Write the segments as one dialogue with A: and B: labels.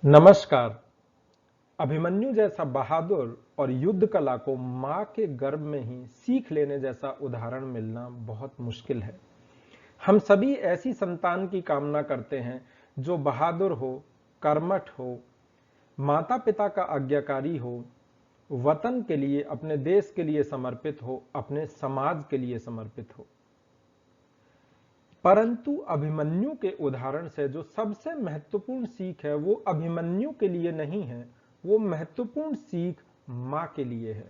A: नमस्कार। अभिमन्यु जैसा बहादुर और युद्ध कला को मां के गर्भ में ही सीख लेने जैसा उदाहरण मिलना बहुत मुश्किल है। हम सभी ऐसी संतान की कामना करते हैं जो बहादुर हो, कर्मठ हो, माता पिता का आज्ञाकारी हो, वतन के लिए, अपने देश के लिए समर्पित हो, अपने समाज के लिए समर्पित हो। परंतु अभिमन्यु के उदाहरण से जो सबसे महत्वपूर्ण सीख है वो अभिमन्यु के लिए नहीं है, वो महत्वपूर्ण सीख मां के लिए है।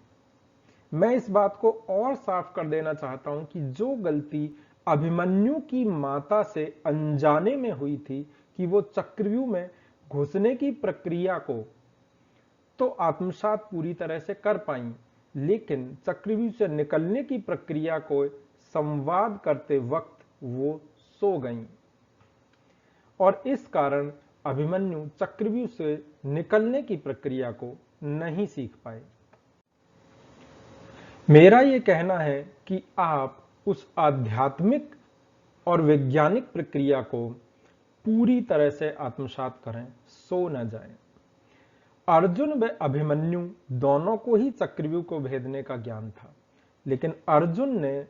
A: मैं इस बात को और साफ कर देना चाहता हूं कि जो गलती अभिमन्यु की माता से अनजाने में हुई थी कि वो चक्रव्यूह में घुसने की प्रक्रिया को तो आत्मसात पूरी तरह से कर पाई, लेकिन चक्रव्यूह से निकलने की प्रक्रिया को संवाद करते वक्त वो सो गईं और इस कारण अभिमन्यु चक्रव्यूह से निकलने की प्रक्रिया को नहीं सीख पाए। मेरा यह कहना है कि आप उस आध्यात्मिक और वैज्ञानिक प्रक्रिया को पूरी तरह से आत्मसात करें, सो न जाएं। अर्जुन व अभिमन्यु दोनों को ही चक्रव्यूह को भेदने का ज्ञान था, लेकिन अर्जुन ने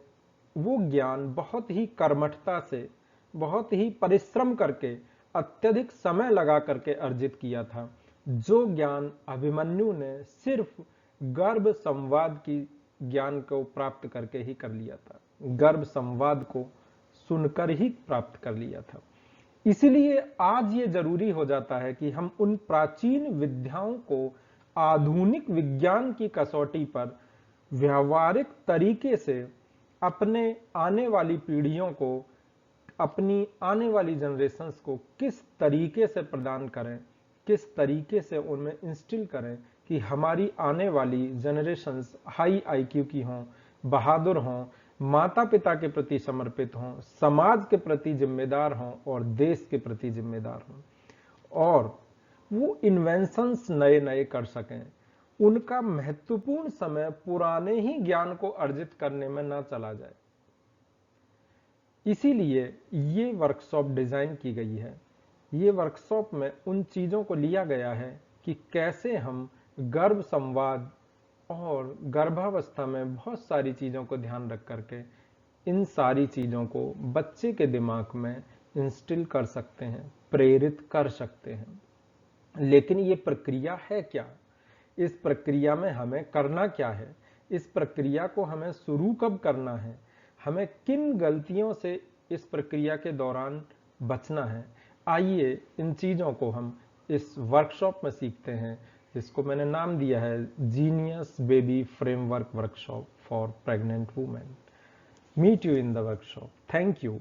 A: वो ज्ञान बहुत ही कर्मठता से, बहुत ही परिश्रम करके, अत्यधिक समय लगा करके अर्जित किया था, जो ज्ञान अभिमन्यु ने सिर्फ गर्भ संवाद की ज्ञान को प्राप्त करके ही कर लिया था, गर्भ संवाद को सुनकर ही प्राप्त कर लिया था। इसलिए आज ये जरूरी हो जाता है कि हम उन प्राचीन विद्याओं को आधुनिक विज्ञान की कसौटी पर व्यावहारिक तरीके से अपने आने वाली पीढ़ियों को, अपनी आने वाली जनरेशंस को किस तरीके से प्रदान करें, किस तरीके से उनमें इंस्टिल करें कि हमारी आने वाली जनरेशंस हाई आईक्यू की हों, बहादुर हों, माता पिता के प्रति समर्पित हों, समाज के प्रति जिम्मेदार हों और देश के प्रति जिम्मेदार हों, और वो इन्वेंशंस नए नए कर सकें। उनका महत्वपूर्ण समय पुराने ही ज्ञान को अर्जित करने में ना चला जाए। इसीलिए ये वर्कशॉप डिजाइन की गई है। ये वर्कशॉप में उन चीजों को लिया गया है कि कैसे हम गर्भ संवाद और गर्भावस्था में बहुत सारी चीजों को ध्यान रख करके इन सारी चीजों को बच्चे के दिमाग में इंस्टिल कर सकते हैं, प्रेरित कर सकते हैं। लेकिन ये प्रक्रिया है क्या? इस प्रक्रिया में हमें करना क्या है? इस प्रक्रिया को हमें शुरू कब करना है? हमें किन गलतियों से इस प्रक्रिया के दौरान बचना है? आइए इन चीजों को हम इस वर्कशॉप में सीखते हैं, जिसको मैंने नाम दिया है genius baby framework workshop for pregnant women. Meet you in the workshop. Thank you.